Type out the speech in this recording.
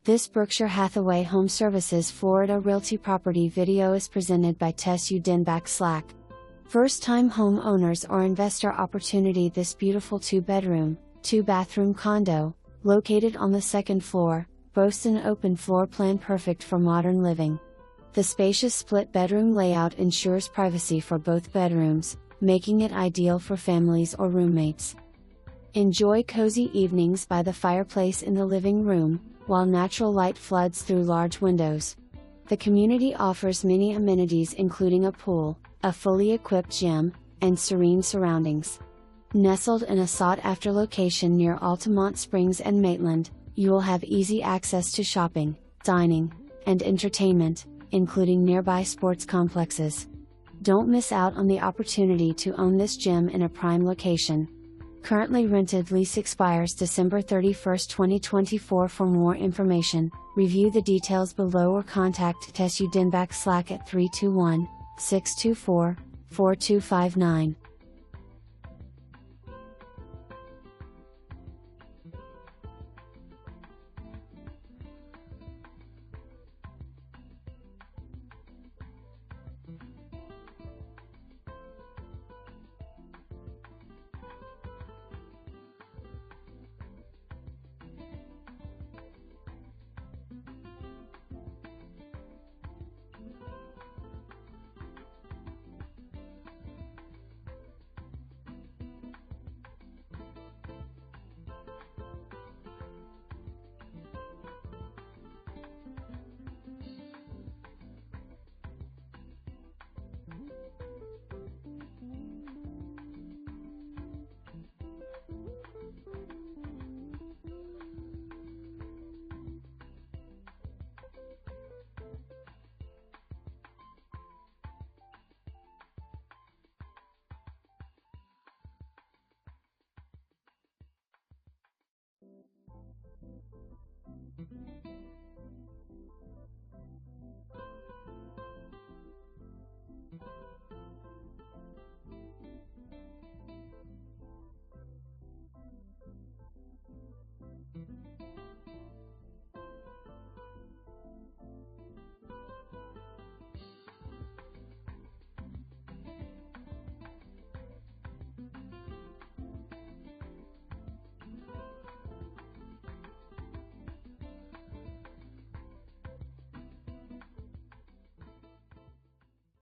This Berkshire Hathaway HomeServices Florida Realty property video is presented by Tess Udenbach/. First-time home owners or investor opportunity. This beautiful 2-bedroom, 2-bathroom condo, located on the second floor, boasts an open floor plan perfect for modern living. The spacious split-bedroom layout ensures privacy for both bedrooms, making it ideal for families or roommates. Enjoy cozy evenings by the fireplace in the living room, while natural light floods through large windows. The community offers many amenities including a pool, a fully equipped gym, and serene surroundings. Nestled in a sought-after location near Altamonte Springs and Maitland, you will have easy access to shopping, dining, and entertainment, including nearby sports complexes. Don't miss out on the opportunity to own this gem in a prime location. Currently rented. Lease expires December 31, 2024. For more information, review the details below or contact Tess Udenbach/ at 321-624-4259.